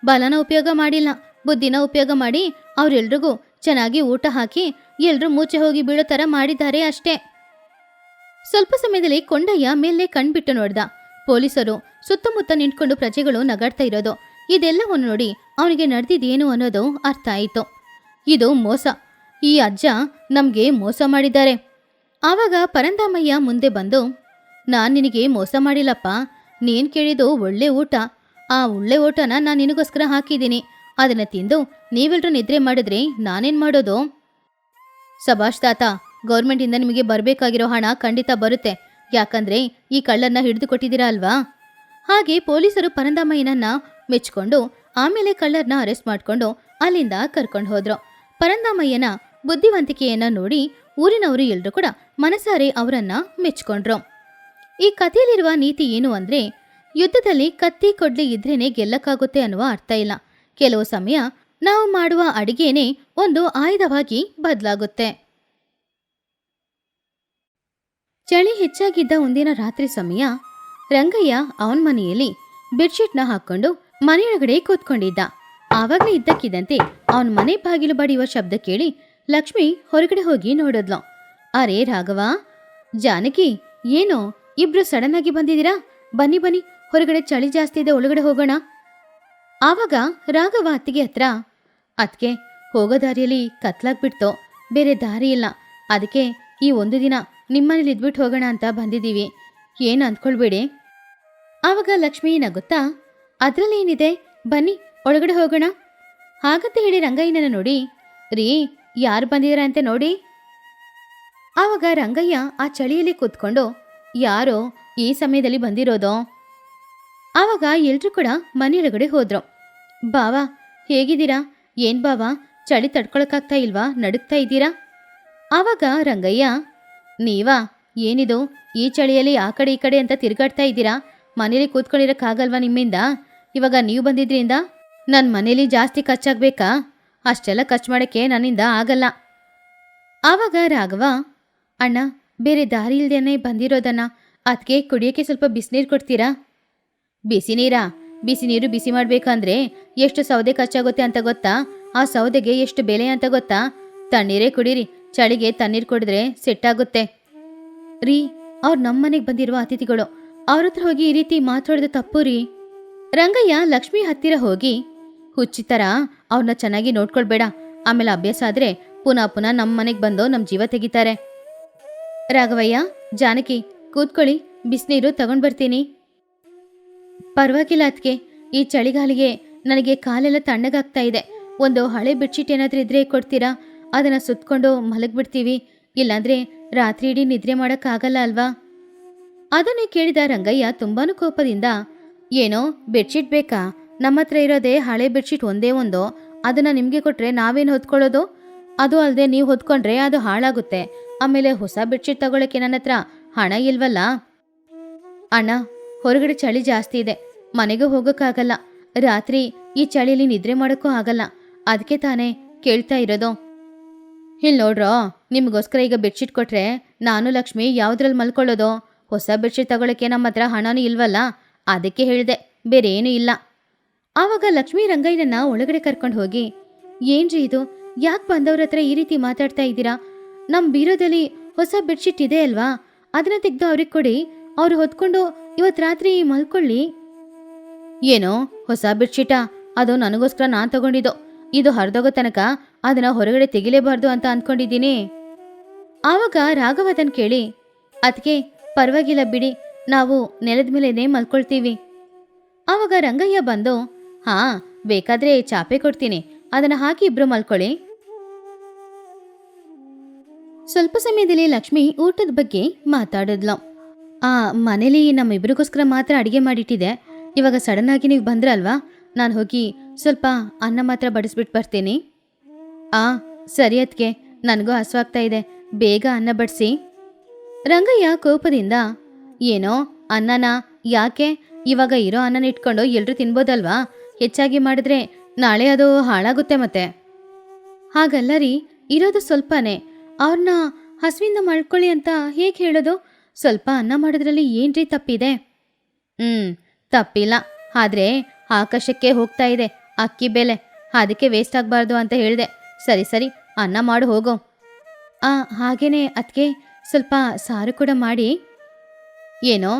Speaker 1: ಬಲನ ಉಪಯೋಗ ಮಾಡಿಲ್ಲ, ಬುದ್ಧಿನ ಉಪಯೋಗ ಮಾಡಿ ಅವರೆಲ್ರಿಗೂ ಚೆನ್ನಾಗಿ ಊಟ ಹಾಕಿ ಎಲ್ರೂ ಮೂಚೆ ಹೋಗಿ ಬೀಳೋ ಥರ ಮಾಡಿದ್ದಾರೆ ಅಷ್ಟೇ. ಸ್ವಲ್ಪ ಸಮಯದಲ್ಲಿ ಕೊಂಡಯ್ಯ ಮೇಲೆ ಕಣ್ಬಿಟ್ಟು ನೋಡ್ದ. ಪೊಲೀಸರು ಸುತ್ತಮುತ್ತ ನಿಂತ್ಕೊಂಡು ಪ್ರಜೆಗಳು ನಗಾಡ್ತಾ ಇರೋದು, ಇದೆಲ್ಲವನ್ನು ನೋಡಿ ಅವನಿಗೆ ನಡೆದಿದ್ದೇನು ಅನ್ನೋದು ಅರ್ಥ ಆಯಿತು. ಇದು ಮೋಸ, ಈ ಅಜ್ಜ ನಮಗೆ ಮೋಸ ಮಾಡಿದ್ದಾರೆ. ಆವಾಗ ಪರಂದಾಮಯ್ಯ ಮುಂದೆ ಬಂದು, ನಾನು ನಿನಗೆ ಮೋಸ ಮಾಡಿಲ್ಲಪ್ಪ, ನೀನು ಕೇಳಿದ್ದು ಒಳ್ಳೆ ಊಟ, ಆ ಒಳ್ಳೆ ಊಟನ ನಾನು ನಿನಗೋಸ್ಕರ ಹಾಕಿದ್ದೀನಿ, ಅದನ್ನು ತಿಂದು ನೀವೆಲ್ಲರೂ ನಿದ್ರೆ ಮಾಡಿದ್ರೆ ನಾನೇನು ಮಾಡೋದು? ಸಭಾಷ್ ತಾತ, ಗೌರ್ಮೆಂಟಿಂದ ನಿಮಗೆ ಬರಬೇಕಾಗಿರೋ ಹಣ ಖಂಡಿತ ಬರುತ್ತೆ, ಯಾಕಂದ್ರೆ ಈ ಕಳ್ಳನ್ನ ಹಿಡಿದು ಕೊಟ್ಟಿದ್ದೀರಾ ಅಲ್ವಾ? ಹಾಗೆ ಪೊಲೀಸರು ಪರಂದಾಮಯ್ಯನನ್ನ ಮೆಚ್ಕೊಂಡು ಆಮೇಲೆ ಕಳ್ಳರನ್ನ ಅರೆಸ್ಟ್ ಮಾಡಿಕೊಂಡು ಅಲ್ಲಿಂದ ಕರ್ಕೊಂಡು ಹೋದ್ರು. ಪರಂದಾಮಯ್ಯನ ಬುದ್ಧಿವಂತಿಕೆಯನ್ನ ನೋಡಿ ಊರಿನವರು ಎಲ್ಲರೂ ಕೂಡ ಮನಸಾರೆ ಅವರನ್ನ ಮೆಚ್ಕೊಂಡ್ರು. ಈ ಕಥೆಯಲ್ಲಿರುವ ನೀತಿ ಏನು ಅಂದ್ರೆ, ಯುದ್ಧದಲ್ಲಿ ಕತ್ತಿ ಕೊಡ್ಲಿ ಇದ್ರೇನೆ ಗೆಲ್ಲಕ್ಕಾಗುತ್ತೆ ಅನ್ನುವ ಅರ್ಥ ಇಲ್ಲ. ಕೆಲವು ಸಮಯ ನಾವು ಮಾಡುವ ಅಡಿಗೆನೇ ಒಂದು ಆಯುಧವಾಗಿ ಬದಲಾಗುತ್ತೆ. ಚಳಿ ಹೆಚ್ಚಾಗಿದ್ದ ಒಂದಿನ ರಾತ್ರಿ ಸಮಯ ರಂಗಯ್ಯ ಅವನ ಮನೆಯಲ್ಲಿ ಬೆಡ್ಶೀಟ್ನ ಹಾಕೊಂಡು ಮನೆಯೊಳಗಡೆ ಕೂತ್ಕೊಂಡಿದ್ದ. ಆವಾಗಲೇ ಇದ್ದಕ್ಕಿದ್ದಂತೆ ಅವನ ಮನೆ ಬಾಗಿಲು ಬಡಿಯುವ ಶಬ್ದ ಕೇಳಿ ಲಕ್ಷ್ಮಿ ಹೊರಗಡೆ ಹೋಗಿ ನೋಡಿದ್ಲು. ಅರೇ ರಾಘವ, ಜಾನಕಿ, ಏನೋ ಇಬ್ರು ಸಡನ್ ಆಗಿ ಬಂದಿದ್ದೀರಾ? ಬನ್ನಿ ಬನ್ನಿ, ಹೊರಗಡೆ ಚಳಿ ಜಾಸ್ತಿ ಇದೆ, ಒಳಗಡೆ ಹೋಗೋಣ. ಆವಾಗ ರಾಘವ ಅತ್ತಿಗೆ ಹತ್ರ, ಅತ್ಗೆ, ಹೋಗೋ ದಾರಿಯಲ್ಲಿ ಕತ್ಲಾಗ್ಬಿಡ್ತು, ಬೇರೆ ದಾರಿ ಇಲ್ಲ, ಅದಕ್ಕೆ ಈ ಒಂದು ದಿನ ನಿಮ್ಮನೇಲಿ ಇದ್ಬಿಟ್ಟು ಹೋಗೋಣ ಅಂತ ಬಂದಿದ್ದೀವಿ, ಏನು ಅಂದ್ಕೊಳ್ಬೇಡಿ. ಆವಾಗ ಲಕ್ಷ್ಮಿ ನಗುತ್ತಾ, ಅದರಲ್ಲೇನಿದೆ, ಬನ್ನಿ ಒಳಗಡೆ ಹೋಗೋಣ ಹಾಗಂತ ಹೇಳಿ ರಂಗಯ್ಯನನ್ನ ನೋಡಿ, ರೀ ಯಾರು ಬಂದಿದ್ದಾರೆ ಅಂತ ನೋಡಿ. ಆವಾಗ ರಂಗಯ್ಯ ಆ ಚಳಿಯಲ್ಲಿ ಕೂತ್ಕೊಂಡು, ಯಾರೋ ಈ ಸಮಯದಲ್ಲಿ ಬಂದಿರೋದೋ. ಆವಾಗ ಎಲ್ರೂ ಕೂಡ ಮನೆಯೊಳಗಡೆ ಹೋದ್ರು. ಬಾವಾ ಹೇಗಿದ್ದೀರಾ? ಏನ್ ಬಾವಾ, ಚಳಿ ತಡ್ಕೊಳಕ್ಕಾಗ್ತಾ ಇಲ್ವಾ? ನಡುಕ್ತಾ ಇದ್ದೀರಾ? ಆವಾಗ ರಂಗಯ್ಯ, ನೀವಾ, ಏನಿದು ಈ ಚಳಿಯಲ್ಲಿ ಆ ಕಡೆ ಈ ಕಡೆ ಅಂತ ತಿರುಗಾಡ್ತಾ ಇದ್ದೀರಾ? ಮನೇಲಿ ಕೂತ್ಕೊಂಡಿರಕ್ಕಾಗಲ್ವಾ ನಿಮ್ಮಿಂದ? ಇವಾಗ ನೀವು ಬಂದಿದ್ರಿಂದ ನನ್ನ ಮನೇಲಿ ಜಾಸ್ತಿ ಖರ್ಚಾಗ್ಬೇಕಾ? ಅಷ್ಟೆಲ್ಲ ಖರ್ಚು ಮಾಡೋಕ್ಕೆ ನನ್ನಿಂದ ಆಗಲ್ಲ. ಆವಾಗ ರಾಘವ, ಅಣ್ಣ ಬೇರೆ ದಾರಿ ಇಲ್ದೇನೆ ಬಂದಿರೋದನ್ನ, ಅದಕ್ಕೆ ಕುಡಿಯೋಕ್ಕೆ ಸ್ವಲ್ಪ ಬಿಸಿನೀರು ಕೊಡ್ತೀರಾ? ಬಿಸಿ ನೀರಾ? ಬಿಸಿ ನೀರು ಬಿಸಿ ಮಾಡಬೇಕಂದ್ರೆ ಎಷ್ಟು ಸೌದೆ ಖರ್ಚಾಗುತ್ತೆ ಅಂತ ಗೊತ್ತಾ? ಆ ಸೌದೆಗೆ ಎಷ್ಟು ಬೆಲೆ ಅಂತ ಗೊತ್ತಾ? ತಣ್ಣೀರೇ ಕುಡೀರಿ, ಚಳಿಗೆ ತಣ್ಣೀರು ಕುಡಿದ್ರೆ ಸೆಟ್ಟಾಗುತ್ತೆ. ರೀ, ಅವ್ರು ನಮ್ಮನೆಗೆ ಬಂದಿರುವ ಅತಿಥಿಗಳು, ಅವ್ರ ಹತ್ರ ಹೋಗಿ ಈ ರೀತಿ ಮಾತಾಡೋದು ತಪ್ಪು ರೀ. ರಂಗಯ್ಯ ಲಕ್ಷ್ಮಿ ಹತ್ತಿರ ಹೋಗಿ, ಹುಚ್ಚಿತರ ಅವ್ರನ್ನ ಚೆನ್ನಾಗಿ ನೋಡ್ಕೊಳ್ಬೇಡ, ಆಮೇಲೆ ಅಭ್ಯಾಸ ಆದ್ರೆ ಪುನಃ ಪುನಃ ನಮ್ಮ ಮನೆಗೆ ಬಂದು ನಮ್ಮ ಜೀವ ತೆಗಿತಾರೆ. ರಾಘವಯ್ಯ, ಜಾನಕಿ ಕೂತ್ಕೊಳ್ಳಿ, ಬಿಸಿನೀರು ತಗೊಂಡ್ ಬರ್ತೀನಿ. ಪರವಾಗಿಲ್ಲ ಅದ್ಕೆ, ಈ ಚಳಿಗಾಲಿಗೆ ನನಗೆ ಕಾಲೆಲ್ಲ ತಣ್ಣಗಾಗ್ತಾ ಇದೆ. ಒಂದು ಹಳೆ ಬೆಡ್ಶೀಟ್ ಏನಾದ್ರೂ ಇದ್ರೆ ಕೊಡ್ತೀರಾ? ಅದನ್ನ ಸುತ್ಕೊಂಡು ಮಲಗ್ಬಿಡ್ತೀವಿ, ಇಲ್ಲಾಂದ್ರೆ ರಾತ್ರಿ ಇಡೀ ನಿದ್ರೆ ಮಾಡೋಕ್ಕಾಗಲ್ಲ ಅಲ್ವಾ? ಅದನ್ನೇ ಕೇಳಿದ ರಂಗಯ್ಯ ತುಂಬಾನು ಕೋಪದಿಂದ, ಏನೋ ಬೆಡ್ಶೀಟ್ ಬೇಕಾ? ನಮ್ಮ ಹತ್ರ ಇರೋದೇ ಹಳೆ ಬೆಡ್ಶೀಟ್ ಒಂದೇ ಒಂದು, ಅದನ್ನ ನಿಮ್ಗೆ ಕೊಟ್ರೆ ನಾವೇನು ಹೊತ್ಕೊಳ್ಳೋದು? ಅದು ಅಲ್ಲದೆ ನೀವು ಹೊತ್ಕೊಂಡ್ರೆ ಅದು ಹಾಳಾಗುತ್ತೆ. ಆಮೇಲೆ ಹೊಸ ಬೆಡ್ಶೀಟ್ ತಗೊಳಕ್ಕೆ ನನ್ನ ಹತ್ರ ಹಣ ಇಲ್ವಲ್ಲ. ಅಣ್ಣ, ಹೊರಗಡೆ ಚಳಿ ಜಾಸ್ತಿ ಇದೆ, ಮನೆಗೂ ಹೋಗೋಕ್ಕಾಗಲ್ಲ. ರಾತ್ರಿ ಈ ಚಳಿಯಲ್ಲಿ ನಿದ್ರೆ ಮಾಡೋಕ್ಕೂ ಆಗಲ್ಲ, ಅದಕ್ಕೆ ತಾನೇ ಕೇಳ್ತಾ ಇರೋದು. ಇಲ್ಲಿ ನೋಡ್ರೋ, ನಿಮಗೋಸ್ಕರ ಈಗ ಬೆಡ್ಶೀಟ್ ಕೊಟ್ರೆ ನಾನು ಲಕ್ಷ್ಮಿ ಯಾವುದ್ರಲ್ಲಿ ಮಲ್ಕೊಳ್ಳೋದು? ಹೊಸ ಬೆಡ್ಶೀಟ್ ತಗೊಳಕ್ಕೆ ನಮ್ಮ ಹತ್ರ ಹಣನೂ ಇಲ್ವಲ್ಲ, ಅದಕ್ಕೆ ಹೇಳಿದೆ, ಬೇರೆ ಏನೂ ಇಲ್ಲ. ಆವಾಗ ಲಕ್ಷ್ಮೀ ರಂಗಯ್ಯನನ್ನ ಒಳಗಡೆ ಕರ್ಕೊಂಡು ಹೋಗಿ, ಏನ್ರಿ ಇದು, ಯಾಕೆ ಬಂದವ್ರ ಹತ್ರ ಈ ರೀತಿ ಮಾತಾಡ್ತಾ ಇದ್ದೀರಾ? ನಮ್ಮ ಬೀರೋದಲ್ಲಿ ಹೊಸ ಬೆಡ್ಶೀಟ್ ಇದೆ ಅಲ್ವಾ, ಅದನ್ನ ತೆಗೆದು ಅವ್ರಿಗೆ ಕೊಡಿ, ಅವ್ರು ಹೊತ್ಕೊಂಡು ಇವತ್ತು ರಾತ್ರಿ ಮಲ್ಕೊಳ್ಳಿ. ಏನೋ ಹೊಸ ಬೆಡ್ಶೀಟಾ? ಅದು ನನಗೋಸ್ಕರ ನಾನು ತಗೊಂಡಿದ್ದು, ಇದು ಹರಿದೋಗೋ ತನಕ ಅದನ್ನ ಹೊರಗಡೆ ತೆಗಿಲೇಬಾರ್ದು ಅಂತ ಅಂದ್ಕೊಂಡಿದ್ದೀನಿ. ಆವಾಗ ರಾಘವದನ್ ಕೇಳಿ, ಅದಕ್ಕೆ ಪರವಾಗಿಲ್ಲ ಬಿಡಿ, ನಾವು ನೆಲದ ಮೇಲೇನೆ ಮಲ್ಕೊಳ್ತೀವಿ. ಆವಾಗ ರಂಗಯ್ಯ ಬಂದು, ಹಾ ಬೇಕಾದ್ರೆ ಚಾಪೆ ಕೊಡ್ತೀನಿ, ಅದನ್ನ ಹಾಕಿ ಇಬ್ರು ಮಲ್ಕೊಳ್ಳಿ. ಸ್ವಲ್ಪ ಸಮಯದಲ್ಲಿ ಲಕ್ಷ್ಮಿ ಊಟದ ಬಗ್ಗೆ ಮಾತಾಡಿದ್ಲು. ಮನೇಲಿ ನಮ್ಮಿಬ್ರಿಗೋಸ್ಕರ ಮಾತ್ರ ಅಡಿಗೆ ಮಾಡಿಟ್ಟಿದೆ, ಇವಾಗ ಸಡನ್ ಆಗಿ ನೀವು ಬಂದ್ರಲ್ವಾ, ನಾನು ಹೋಗಿ ಸ್ವಲ್ಪ ಅನ್ನ ಮಾತ್ರ ಬಡಿಸ್ಬಿಟ್ಟು ಬರ್ತೀನಿ. ಸರಿ ಅದ್ಕೆ, ನನಗೂ ಹಸುವಾಗ್ತಾ ಇದೆ, ಬೇಗ ಅನ್ನ ಬಡಿಸಿ. ರಂಗಯ್ಯ ಕೋಪದಿಂದ, ಏನೋ ಅನ್ನನ? ಯಾಕೆ? ಇವಾಗ ಇರೋ ಅನ್ನನ ಇಟ್ಕೊಂಡು ಎಲ್ರೂ ತಿನ್ಬೋದಲ್ವಾ? ಹೆಚ್ಚಾಗಿ ಮಾಡಿದ್ರೆ ನಾಳೆ ಅದು ಹಾಳಾಗುತ್ತೆ ಮತ್ತೆ. ಹಾಗಲ್ಲ ರೀ, ಇರೋದು ಸ್ವಲ್ಪನೇ, ಅವ್ರನ್ನ ಹಸುವಿಂದ ಮಾಡ್ಕೊಳ್ಳಿ ಅಂತ ಹೇಗೆ ಹೇಳೋದು? ಸ್ವಲ್ಪ ಅನ್ನ ಮಾಡೋದ್ರಲ್ಲಿ ಏನ್ರಿ ತಪ್ಪಿದೆ? ತಪ್ಪಿಲ್ಲ, ಆದ್ರೆ ಆಕಾಶಕ್ಕೆ ಹೋಗ್ತಾ ಇದೆ ಅಕ್ಕಿ ಬೆಲೆ, ಅದಕ್ಕೆ ವೇಸ್ಟ್ ಆಗಬಾರ್ದು ಅಂತ ಹೇಳಿದೆ. ಸರಿ ಸರಿ, ಅನ್ನ ಮಾಡು ಹೋಗೋ. ಹಾಗೇನೆ ಅದಕ್ಕೆ ಸ್ವಲ್ಪ ಸಾರು ಕೂಡ ಮಾಡಿ. ಏನೋ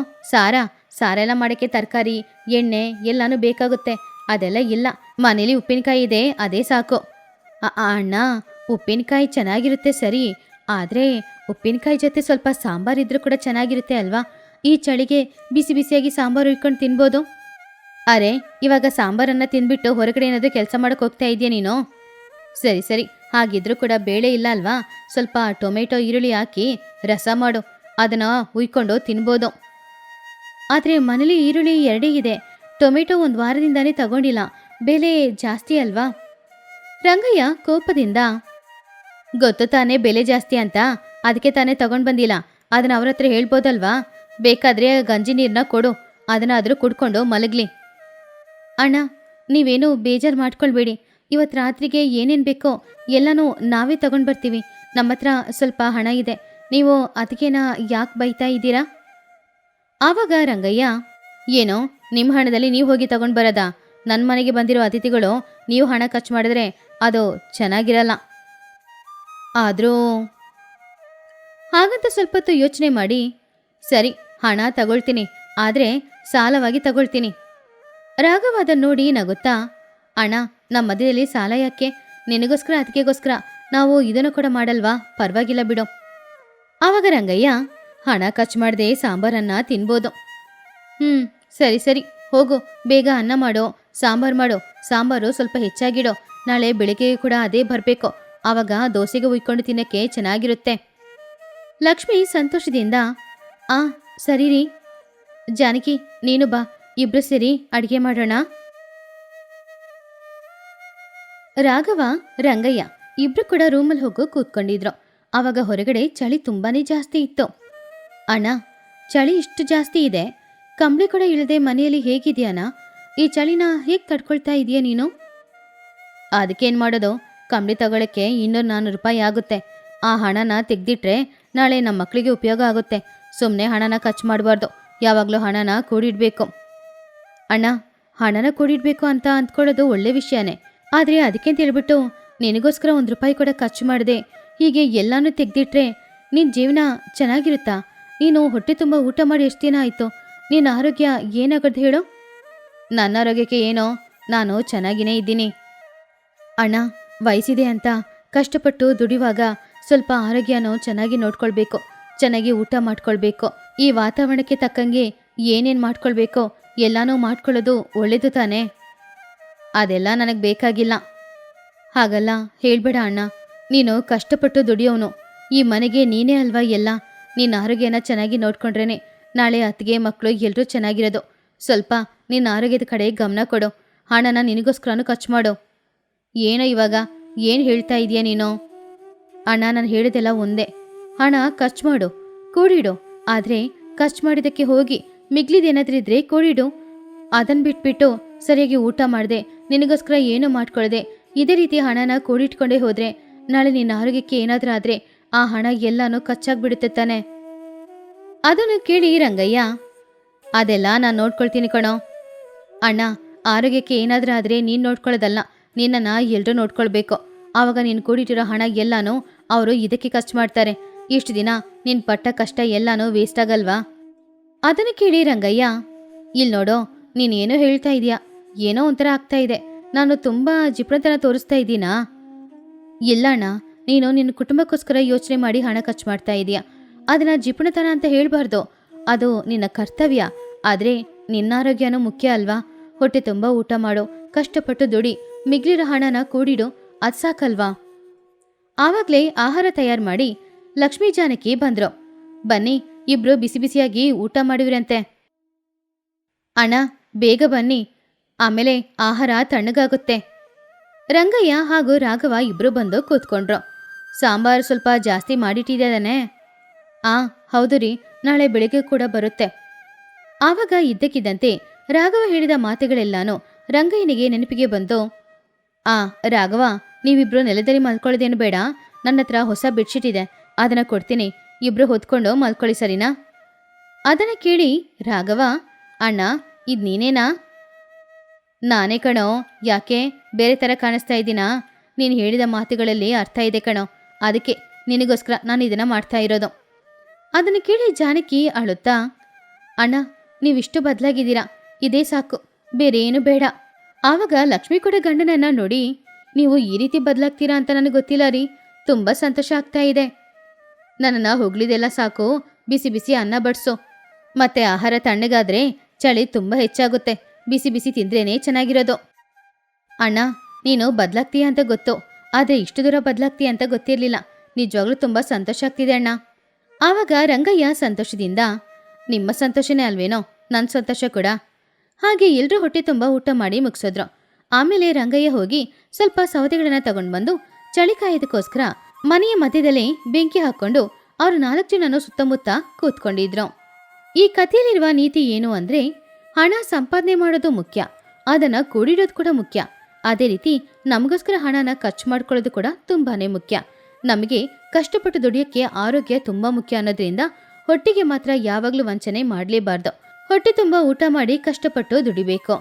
Speaker 1: ಸಾರೆಲ್ಲ ಮಾಡೋಕ್ಕೆ ತರಕಾರಿ, ಎಣ್ಣೆ ಎಲ್ಲನೂ ಬೇಕಾಗುತ್ತೆ, ಅದೆಲ್ಲ ಇಲ್ಲ. ಮನೇಲಿ ಉಪ್ಪಿನಕಾಯಿ ಇದೆ, ಅದೇ ಸಾಕು. ಅಣ್ಣ, ಉಪ್ಪಿನಕಾಯಿ ಚೆನ್ನಾಗಿರುತ್ತೆ ಸರಿ, ಆದರೆ ಉಪ್ಪಿನಕಾಯಿ ಜೊತೆ ಸ್ವಲ್ಪ ಸಾಂಬಾರಿದ್ರೂ ಕೂಡ ಚೆನ್ನಾಗಿರುತ್ತೆ ಅಲ್ವಾ? ಈ ಚಳಿಗೆ ಬಿಸಿ ಬಿಸಿಯಾಗಿ ಸಾಂಬಾರು ಇಟ್ಕೊಂಡು ತಿನ್ಬೋದು. ಅರೆ, ಇವಾಗ ಸಾಂಬಾರನ್ನು ತಿಂದ್ಬಿಟ್ಟು ಹೊರಗಡೆ ಏನಾದರೂ ಕೆಲಸ ಮಾಡೋಕೆ ಹೋಗ್ತಾ ಇದೆಯಾ ನೀನು? ಸರಿ ಸರಿ, ಹಾಗಿದ್ರೂ ಕೂಡ ಬೇಳೆ ಇಲ್ಲ ಅಲ್ವಾ? ಸ್ವಲ್ಪ ಟೊಮೆಟೊ ಈರುಳ್ಳಿ ಹಾಕಿ ರಸ ಮಾಡು, ಅದನ್ನು ಹುಯ್ಕೊಂಡು ತಿನ್ಬೋದು. ಆದರೆ ಮನೇಲಿ ಈರುಳ್ಳಿ 2 ಇದೆ, ಟೊಮೆಟೊ 1 ವಾರದಿಂದಾನೇ ತಗೊಂಡಿಲ್ಲ, ಬೆಲೆ ಜಾಸ್ತಿ ಅಲ್ವಾ? ರಂಗಯ್ಯ ಕೋಪದಿಂದ, ಗೊತ್ತು ತಾನೇ ಬೆಲೆ ಜಾಸ್ತಿ ಅಂತ, ಅದಕ್ಕೆ ತಾನೇ ತಗೊಂಡು ಬಂದಿಲ್ಲ. ಅದನ್ನ ಅವ್ರ ಹತ್ರ ಹೇಳ್ಬೋದಲ್ವಾ? ಬೇಕಾದ್ರೆ ಗಂಜಿ ನೀರನ್ನ ಕೊಡು, ಅದನ್ನಾದರೂ ಕುಡ್ಕೊಂಡು ಮಲಗಲಿ. ಅಣ್ಣ, ನೀವೇನು ಬೇಜಾರು ಮಾಡ್ಕೊಳ್ಬೇಡಿ, ಇವತ್ತು ರಾತ್ರಿಗೆ ಏನೇನು ಬೇಕೋ ಎಲ್ಲನೂ ನಾವೇ ತಗೊಂಡು ಬರ್ತೀವಿ. ನಮ್ಮ ಹತ್ರ ಸ್ವಲ್ಪ ಹಣ ಇದೆ, ನೀವು ಅದಕ್ಕೇನ ಯಾಕೆ ಬೈತಾ ಇದ್ದೀರಾ? ಆವಾಗ ರಂಗಯ್ಯ, ಏನೋ ನಿಮ್ಮ ಹಣದಲ್ಲಿ ನೀವು ಹೋಗಿ ತಗೊಂಡು ಬರೋದಾ? ನನ್ನ ಮನೆಗೆ ಬಂದಿರೋ ಅತಿಥಿಗಳು ನೀವು ಹಣ ಖರ್ಚು ಮಾಡಿದ್ರೆ ಅದು ಚೆನ್ನಾಗಿರಲ್ಲ. ಆದರೂ ಹಾಗಂತ ಸ್ವಲ್ಪ ಹೊತ್ತು ಯೋಚನೆ ಮಾಡಿ, ಸರಿ ಹಣ ತಗೊಳ್ತೀನಿ, ಆದರೆ ಸಾಲವಾಗಿ ತಗೊಳ್ತೀನಿ. ರಾಘವ ಅದನ್ನು ನೋಡಿ ನಗುತ್ತಾ, ಅಣ್ಣ, ನಮ್ಮ ಮಧ್ಯದಲ್ಲಿ ಸಾಲ ಯಾಕೆ? ನಿನಗೋಸ್ಕರ ಅದಕ್ಕೆಗೋಸ್ಕರ ನಾವು ಇದನ್ನು ಕೂಡ ಮಾಡಲ್ವಾ? ಪರವಾಗಿಲ್ಲ ಬಿಡು. ಆವಾಗ ರಂಗಯ್ಯ, ಹಣ ಖರ್ಚು ಮಾಡದೆ ಸಾಂಬಾರನ್ನ ತಿನ್ಬೋದು. ಸರಿ ಸರಿ, ಹೋಗು, ಬೇಗ ಅನ್ನ ಮಾಡೋ, ಸಾಂಬಾರು ಮಾಡೋ. ಸಾಂಬಾರು ಸ್ವಲ್ಪ ಹೆಚ್ಚಾಗಿಡೋ, ನಾಳೆ ಬೆಳಿಗ್ಗೆ ಕೂಡ ಅದೇ ಬರಬೇಕು. ಆವಾಗ ದೋಸೆಗೆ ಉಯ್ಕೊಂಡು ತಿನ್ನಕ್ಕೆ ಚೆನ್ನಾಗಿರುತ್ತೆ. ಲಕ್ಷ್ಮಿ ಸಂತೋಷದಿಂದ, ಆ ಸರಿ ರೀ. ಜಾನಕಿ, ನೀನು ಬಾ, ಇಬ್ರು ಸೇರಿ ಅಡಿಗೆ ಮಾಡೋಣ. ರಾಘವ, ರಂಗಯ್ಯ ಇಬ್ರು ಕೂಡ ರೂಮಲ್ಲಿ ಹೋಗೋ ಕೂತ್ಕೊಂಡಿದ್ರು. ಆವಾಗ ಹೊರಗಡೆ ಚಳಿ ತುಂಬಾನೇ ಜಾಸ್ತಿ ಇತ್ತು. ಅಣ್ಣ, ಚಳಿ ಇಷ್ಟು ಜಾಸ್ತಿ ಇದೆ, ಕಂಬಳಿ ಕೂಡ ಇಳದೆ ಮನೆಯಲ್ಲಿ ಹೇಗಿದೆಯಾನ? ಈ ಚಳಿನ ಹೇಗೆ ತಡ್ಕೊಳ್ತಾ ಇದೆಯಾ ನೀನು? ಅದಕ್ಕೇನು ಮಾಡೋದು, ಕಂಬಳಿ ತಗೊಳಕ್ಕೆ 200-400 ರೂಪಾಯಿ ಆಗುತ್ತೆ. ಆ ಹಣನ ತೆಗ್ದಿಟ್ರೆ ನಾಳೆ ನಮ್ಮ ಮಕ್ಕಳಿಗೆ ಉಪಯೋಗ ಆಗುತ್ತೆ. ಸುಮ್ಮನೆ ಹಣನ ಖರ್ಚು ಮಾಡಬಾರ್ದು, ಯಾವಾಗಲೂ ಹಣನ ಕೂಡಿಡ್ಬೇಕು. ಅಣ್ಣ, ಹಣನ ಕೂಡಿಡ್ಬೇಕು ಅಂತ ಅಂದ್ಕೊಳ್ಳೋದು ಒಳ್ಳೆ ವಿಷಯನೇ, ಆದರೆ ಅದಕ್ಕೇಂತ ಹೇಳ್ಬಿಟ್ಟು ನಿನಗೋಸ್ಕರ 1 ರೂಪಾಯಿ ಕೂಡ ಖರ್ಚು ಮಾಡಿದೆ ಹೀಗೆ ಎಲ್ಲಾನು ತೆಗ್ದಿಟ್ರೆ ನಿನ್ನ ಜೀವನ ಚೆನ್ನಾಗಿರುತ್ತಾ? ನೀನು ಹೊಟ್ಟೆ ತುಂಬ ಊಟ ಮಾಡಿ ಎಷ್ಟು ದಿನ ಆಯಿತು? ನಿನ್ನ ಆರೋಗ್ಯ ಏನಾಗದು ಹೇಳು? ನನ್ನ ಆರೋಗ್ಯಕ್ಕೆ ಏನೋ, ನಾನು ಚೆನ್ನಾಗಿನೇ ಇದ್ದೀನಿ ಅಣ್ಣ. ವಯಸ್ಸಿದೆ ಅಂತ ಕಷ್ಟಪಟ್ಟು ದುಡಿಯುವಾಗ ಸ್ವಲ್ಪ ಆರೋಗ್ಯನೂ ಚೆನ್ನಾಗಿ ನೋಡ್ಕೊಳ್ಬೇಕು, ಚೆನ್ನಾಗಿ ಊಟ ಮಾಡ್ಕೊಳ್ಬೇಕು. ಈ ವಾತಾವರಣಕ್ಕೆ ತಕ್ಕಂಗೆ ಏನೇನು ಮಾಡ್ಕೊಳ್ಬೇಕೋ ಎಲ್ಲನೂ ಮಾಡ್ಕೊಳ್ಳೋದು ಒಳ್ಳೇದು ತಾನೇ. ಅದೆಲ್ಲ ನನಗೆ ಬೇಕಾಗಿಲ್ಲ. ಹಾಗಲ್ಲ ಹೇಳ್ಬೇಡ ಅಣ್ಣ, ನೀನು ಕಷ್ಟಪಟ್ಟು ದುಡಿಯೋನು, ಈ ಮನೆಗೆ ನೀನೇ ಅಲ್ವಾ ಎಲ್ಲ. ನಿನ್ನ ಆರೋಗ್ಯನ ಚೆನ್ನಾಗಿ ನೋಡ್ಕೊಂಡ್ರೇನೆ ನಾಳೆ ಅತ್ತಿಗೆ ಮಕ್ಕಳು ಎಲ್ಲರೂ ಚೆನ್ನಾಗಿರೋದು. ಸ್ವಲ್ಪ ನಿನ್ನ ಆರೋಗ್ಯದ ಕಡೆ ಗಮನ ಕೊಡು, ಹಣನ ನಿನಗೋಸ್ಕರನೂ ಖರ್ಚು ಮಾಡು. ಏನೋ ಇವಾಗ ಏನು ಹೇಳ್ತಾ ಇದೀಯ ನೀನು? ಅಣ್ಣ, ನಾನು ಹೇಳಿದೆಲ್ಲ ಒಂದೇ, ಹಣ ಖರ್ಚು ಮಾಡು, ಕೂಡಿಡು. ಆದರೆ ಖರ್ಚು ಮಾಡಿದ್ದಕ್ಕೆ ಹೋಗಿ ಮಿಗ್ಲಿದೇನಾದ್ರೂ ಇದ್ರೆ ಕೂಡಿಡು. ಅದನ್ನು ಬಿಟ್ಬಿಟ್ಟು ಸರಿಯಾಗಿ ಊಟ ಮಾಡಿದೆ, ನಿನಗೋಸ್ಕರ ಏನು ಮಾಡ್ಕೊಳ್ಳದೆ ಇದೇ ರೀತಿ ಹಣನ ಕೂಡಿಟ್ಕೊಂಡೇ ಹೋದ್ರೆ ನಾಳೆ ನಿನ್ನ ಆರೋಗ್ಯಕ್ಕೆ ಏನಾದರೂ ಆದರೆ ಆ ಹಣ ಎಲ್ಲನೂ ಖರ್ಚಾಗ್ಬಿಡುತ್ತೆ ತಾನೆ. ಅದನ್ನು ಕೇಳಿ ರಂಗಯ್ಯ, ಅದೆಲ್ಲ ನಾನು ನೋಡ್ಕೊಳ್ತೀನಿ ಕಣೋ. ಅಣ್ಣ, ಆರೋಗ್ಯಕ್ಕೆ ಏನಾದರೂ ಆದರೆ ನೀನು ನೋಡ್ಕೊಳ್ಳೋದಲ್ಲ, ನಿನ್ನನ್ನು ಎಲ್ಲರೂ ನೋಡ್ಕೊಳ್ಬೇಕು. ಆವಾಗ ನೀನು ಕೂಡಿಟ್ಟಿರೋ ಹಣ ಎಲ್ಲನೂ ಅವರು ಇದಕ್ಕೆ ಖರ್ಚು ಮಾಡ್ತಾರೆ. ಇಷ್ಟು ದಿನ ನಿನ್ನ ಪಟ್ಟ ಕಷ್ಟ ಎಲ್ಲನೂ ವೇಸ್ಟ್ ಆಗಲ್ವಾ? ಅದನ್ನು ಕೇಳಿ ರಂಗಯ್ಯ, ಇಲ್ಲಿ ನೋಡೋ, ನೀನೇನೋ ಹೇಳ್ತಾ ಇದೀಯಾ, ಏನೋ ಒಂಥರ ಆಗ್ತಾ ಇದೆ. ನಾನು ತುಂಬ ಜಿಪುಣತನ ತೋರಿಸ್ತಾ ಇದ್ದೀನಾ? ಇಲ್ಲಣ್ಣ, ನೀನು ನಿನ್ನ ಕುಟುಂಬಕ್ಕೋಸ್ಕರ ಯೋಚನೆ ಮಾಡಿ ಹಣ ಖರ್ಚು ಮಾಡ್ತಾ ಇದೀಯಾ. ಅದನ್ನ ಜಿಪುಣತನ ಅಂತ ಹೇಳ್ಬಾರ್ದು, ಅದು ನಿನ್ನ ಕರ್ತವ್ಯ. ಆದರೆ ನಿನ್ನ ಆರೋಗ್ಯನೂ ಮುಖ್ಯ ಅಲ್ವಾ? ಹೊಟ್ಟೆ ತುಂಬ ಊಟ ಮಾಡು, ಕಷ್ಟಪಟ್ಟು ದುಡಿ, ಮಿಗ್ಲಿರೋ ಹಣನ ಕೂಡಿಡು, ಅದು ಸಾಕಲ್ವಾ? ಆವಾಗಲೇ ಆಹಾರ ತಯಾರು ಮಾಡಿ ಲಕ್ಷ್ಮೀ ಜಾನಕಿ ಬಂದ್ರು. ಬನ್ನಿ, ಇಬ್ರು ಬಿಸಿ ಬಿಸಿಯಾಗಿ ಊಟ ಮಾಡಿವ್ರಂತೆ. ಅಣ್ಣ, ಬೇಗ ಬನ್ನಿ, ಆಮೇಲೆ ಆಹಾರ ತಣ್ಣಗಾಗುತ್ತೆ. ರಂಗಯ್ಯ ಹಾಗೂ ರಾಘವ ಇಬ್ರು ಬಂದು ಕೂತ್ಕೊಂಡ್ರು. ಸಾಂಬಾರು ಸ್ವಲ್ಪ ಜಾಸ್ತಿ ಮಾಡಿಟ್ಟಿದ್ದಾನೆ. ಹೌದು ರೀ, ನಾಳೆ ಬೆಳಿಗ್ಗೆ ಕೂಡ ಬರುತ್ತೆ. ಆವಾಗ ಇದ್ದಕ್ಕಿದ್ದಂತೆ ರಾಘವ ಹೇಳಿದ ಮಾತುಗಳೆಲ್ಲಾನು ರಂಗಯ್ಯನಿಗೆ ನೆನಪಿಗೆ ಬಂತು. ರಾಘವ, ನೀವಿಬ್ರು ನೆಲದಲ್ಲಿ ಮಲ್ಕೊಳ್ಳೋದೇನು ಬೇಡ, ನನ್ನ ಹತ್ರ ಹೊಸ ಬೆಡ್ಶೀಟ್ ಇದೆ, ಅದನ್ನ ಕೊಡ್ತೀನಿ, ಇಬ್ರು ಹೊತ್ಕೊಂಡು ಮಲ್ಕೊಳ್ಳಿ, ಸರಿನಾ? ಅದನ್ನ ಕೇಳಿ ರಾಘವ, ಅಣ್ಣ, ಇದು ನೀನೇನಾ? ನಾನೇ ಕಣೋ. ಯಾಕೆ ಬೇರೆ ಥರ ಕಾಣಿಸ್ತಾ ಇದ್ದೀನಾ? ನೀನು ಹೇಳಿದ ಮಾತುಗಳಲ್ಲಿ ಅರ್ಥ ಇದೆ ಕಣೋ, ಅದಕ್ಕೆ ನಿನಗೋಸ್ಕರ ನಾನು ಇದನ್ನು ಮಾಡ್ತಾ ಇರೋದು. ಅದನ್ನು ಕೇಳಿ ಜಾನಕಿ ಅಳುತ್ತಾ, ಅಣ್ಣ, ನೀವಿಷ್ಟು ಬದಲಾಗಿದ್ದೀರಾ, ಇದೇ ಸಾಕು, ಬೇರೆ ಏನು ಬೇಡ. ಆವಾಗ ಲಕ್ಷ್ಮಿ ಕೂಡ ಗಂಡನನ್ನ ನೋಡಿ, ನೀವು ಈ ರೀತಿ ಬದಲಾಗ್ತೀರಾ ಅಂತ ನನಗೆ ಗೊತ್ತಿಲ್ಲ ರೀ, ತುಂಬ ಸಂತೋಷ ಆಗ್ತಾ ಇದೆ. ನನ್ನನ್ನು ಹೊಗಳಿದೆಲ್ಲ ಸಾಕು, ಬಿಸಿ ಬಿಸಿ ಅನ್ನ ಬಡಿಸು. ಮತ್ತೆ ಆಹಾರ ತಣ್ಣಗಾದ್ರೆ ಚಳಿ ತುಂಬ ಹೆಚ್ಚಾಗುತ್ತೆ, ಬಿಸಿ ಬಿಸಿ ತಿಂದ್ರೇನೆ ಚೆನ್ನಾಗಿರೋದು. ಅಣ್ಣ, ನೀನು ಬದಲಾಗ್ತೀಯ ಅಂತ ಗೊತ್ತು, ಆದರೆ ಇಷ್ಟು ದೂರ ಬದಲಾಗ್ತೀಯ ಅಂತ ಗೊತ್ತಿರಲಿಲ್ಲ. ನಿಜವಾಗ್ಲೂ ತುಂಬ ಸಂತೋಷ ಆಗ್ತಿದೆ ಅಣ್ಣ. ಆವಾಗ ರಂಗಯ್ಯ ಸಂತೋಷದಿಂದ, ನಿಮ್ಮ ಸಂತೋಷನೇ ಅಲ್ವೇನೋ ನನ್ನ ಸಂತೋಷ ಕೂಡ. ಹಾಗೆ ಎಲ್ಲರೂ ಹೊಟ್ಟೆ ತುಂಬ ಊಟ ಮಾಡಿ ಮುಗಿಸಿದ್ರು. ಆಮೇಲೆ ರಂಗಯ್ಯ ಹೋಗಿ ಸ್ವಲ್ಪ ಸೌದೆಗಳನ್ನ ತಗೊಂಡು ಬಂದು ಚಳಿ ಕಾಯೋದಕ್ಕೋಸ್ಕರ ಮನೆಯ ಮಧ್ಯದಲ್ಲೇ ಬೆಂಕಿ ಹಾಕ್ಕೊಂಡು ಅವರು 4 ಜನನು ಸುತ್ತಮುತ್ತ ಕೂತ್ಕೊಂಡಿದ್ರು. ಈ ಕಥೆಯಲ್ಲಿರುವ ನೀತಿ ಏನು ಅಂದ್ರೆ, ಹಣ ಸಂಪಾದನೆ ಮಾಡೋದು ಮುಖ್ಯ, ಅದನ್ನ ಕೂಡಿಡೋದು ಕೂಡ ಮುಖ್ಯ. ಅದೇ ರೀತಿ ನಮಗೋಸ್ಕರ ಹಣನ ಖರ್ಚು ಮಾಡ್ಕೊಳ್ಳೋದು ಕೂಡ ತುಂಬಾನೇ ಮುಖ್ಯ. ನಮಗೆ ಕಷ್ಟಪಟ್ಟು ದುಡಿಯೋಕ್ಕೆ ಆರೋಗ್ಯ ತುಂಬಾ ಮುಖ್ಯ ಅನ್ನೋದ್ರಿಂದ ಹೊಟ್ಟೆಗೆ ಮಾತ್ರ ಯಾವಾಗಲೂ ವಂಚನೆ ಮಾಡಲೇಬಾರ್ದು. ಹೊಟ್ಟೆ ತುಂಬ ಊಟ ಮಾಡಿ ಕಷ್ಟಪಟ್ಟು ದುಡಿಬೇಕು.